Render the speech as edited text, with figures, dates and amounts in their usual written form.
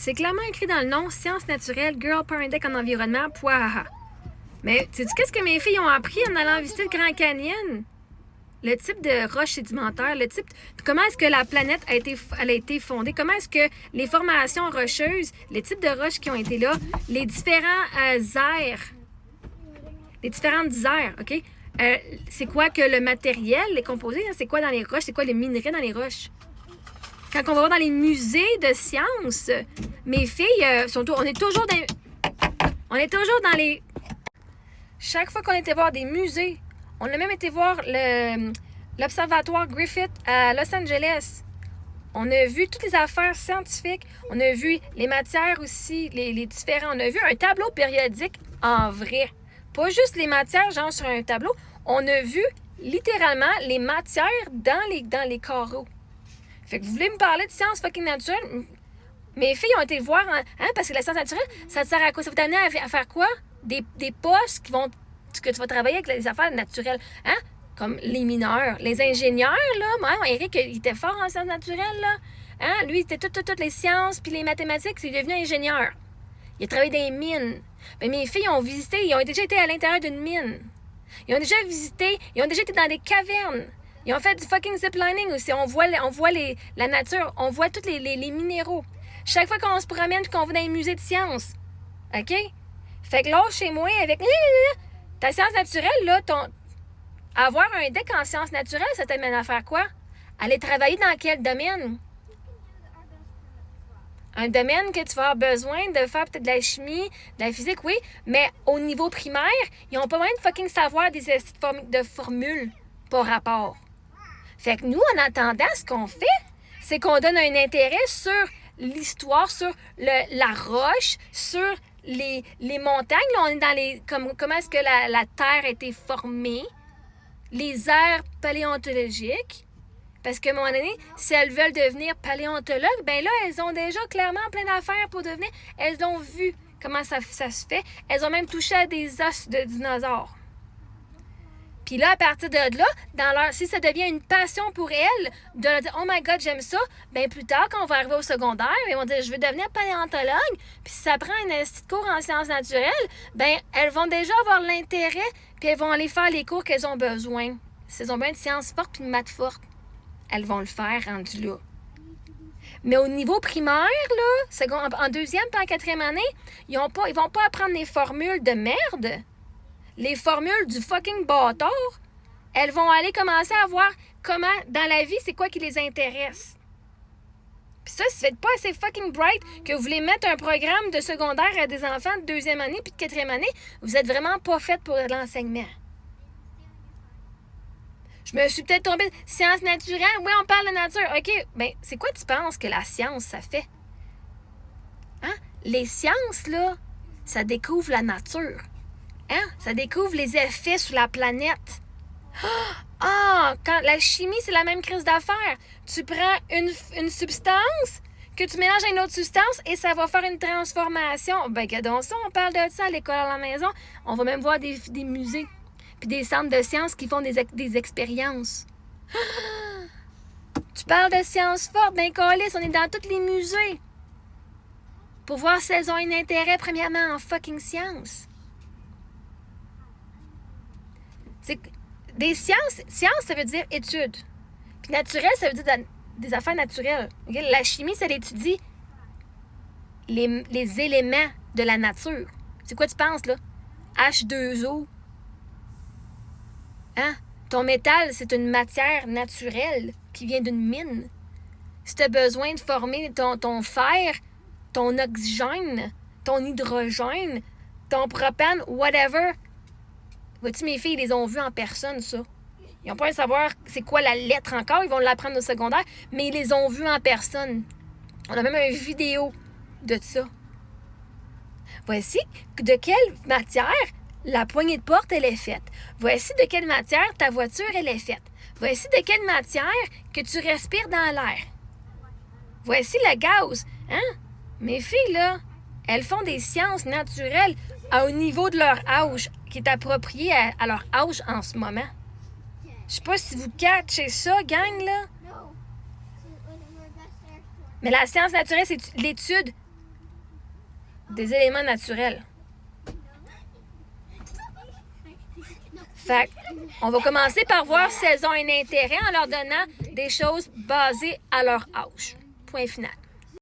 C'est clairement écrit dans le nom, sciences naturelles, Girl Power Index en environnement, Pouahaha. Mais sais-tu qu'est-ce que mes filles ont appris en allant visiter le Grand Canyon? Le type de roche sédimentaire, le type... Comment est-ce que la planète elle a été fondée? Comment est-ce que les formations rocheuses, les types de roches qui ont été là, les différents aires, les différentes aires, OK? C'est quoi que le matériel, les composés, hein, c'est quoi dans les roches? C'est quoi les minerais dans les roches? Quand on va voir dans les musées de sciences, mes filles, on est toujours dans les... Chaque fois qu'on était voir des musées, on a même été voir l'observatoire Griffith à Los Angeles. On a vu toutes les affaires scientifiques. On a vu les matières aussi, les différents. On a vu un tableau périodique en vrai. Pas juste les matières, genre sur un tableau. On a vu littéralement les matières dans les carreaux. Fait que vous voulez me parler de sciences fucking naturelles? Mes filles ont été voir, parce que la science naturelle, ça te sert à quoi? Ça va t'amener à faire quoi? Des postes que tu vas travailler avec les affaires naturelles. Hein? Comme les mineurs, les ingénieurs, là. Moi, Eric, il était fort en sciences naturelles, là. Hein? Lui, il était toutes les sciences puis les mathématiques, il est devenu ingénieur. Il a travaillé dans les mines. Mais mes filles ont visité, ils ont déjà été à l'intérieur d'une mine. Ils ont déjà été dans des cavernes. Ils ont fait du fucking ziplining aussi. On voit la nature, on voit tous les minéraux. Chaque fois qu'on se promène et qu'on va dans les musées de sciences. OK? Fait que là, chez moi, avec ta science naturelle, là, avoir un deck en sciences naturelles, ça t'amène à faire quoi? Aller travailler dans quel domaine? Un domaine que tu vas avoir besoin de faire peut-être de la chimie, de la physique, oui, mais au niveau primaire, ils n'ont pas moyen de fucking savoir de formules par rapport. Fait que nous, en attendant, ce qu'on fait, c'est qu'on donne un intérêt sur l'histoire, sur la roche, sur les montagnes. Là, on est dans comment est-ce que la Terre a été formée, les aires paléontologiques. Parce qu'à un moment donné, si elles veulent devenir paléontologues, ben là, elles ont déjà clairement plein d'affaires pour devenir. Elles ont vu comment ça se fait. Elles ont même touché à des os de dinosaures. Puis là, à partir de là, si ça devient une passion pour elles, de leur dire « Oh my God, j'aime ça », bien plus tard, quand on va arriver au secondaire, ils vont dire « Je veux devenir paléontologue », puis si ça prend un petit cours en sciences naturelles, bien, elles vont déjà avoir l'intérêt, puis elles vont aller faire les cours qu'elles ont besoin. Si elles ont besoin de sciences fortes puis de maths fortes, elles vont le faire rendu là. Mais au niveau primaire, là, en deuxième et en quatrième année, ils vont pas apprendre des formules de merde. Les formules du fucking bâtard, elles vont aller commencer à voir comment, dans la vie, c'est quoi qui les intéresse. Puis ça, si vous n'êtes pas assez fucking bright que vous voulez mettre un programme de secondaire à des enfants de deuxième année puis de quatrième année, vous êtes vraiment pas fait pour l'enseignement. Je me suis peut-être tombée sciences naturelles. Oui, on parle de nature. OK, bien, c'est quoi tu penses que la science, ça fait? Hein? Les sciences, là, ça découvre la nature. Hein? Ça découvre les effets sur la planète. Quand la chimie, c'est la même crise d'affaires. Tu prends une substance que tu mélanges à une autre substance et ça va faire une transformation. Ben, regardons ça, on parle de ça à l'école, à la maison. On va même voir des musées puis des centres de sciences qui font des expériences. Tu parles de sciences fortes, ben, câlisse, on est dans tous les musées. Pour voir si elles ont un intérêt, premièrement, en fucking sciences. Des sciences, ça veut dire études. Puis naturel, ça veut dire des affaires naturelles. Okay? La chimie, ça étudie les éléments de la nature. C'est quoi tu penses, là? H2O. Hein? Ton métal, c'est une matière naturelle qui vient d'une mine. Si tu as besoin de former ton fer, ton oxygène, ton hydrogène, ton propane, whatever. Vois-tu, mes filles, ils les ont vus en personne, ça. Ils n'ont pas à savoir c'est quoi la lettre encore, ils vont l'apprendre au secondaire, mais ils les ont vus en personne. On a même une vidéo de ça. Voici de quelle matière la poignée de porte, elle est faite. Voici de quelle matière ta voiture, elle est faite. Voici de quelle matière que tu respires dans l'air. Voici le gaz. Hein? Mes filles, là, elles font des sciences naturelles au niveau de leur âge, qui est approprié à leur âge en ce moment. Je sais pas si vous catchez ça, gang, là. Mais la science naturelle, c'est l'étude des éléments naturels. Fait on va commencer par voir si elles ont un intérêt en leur donnant des choses basées à leur âge. Point final.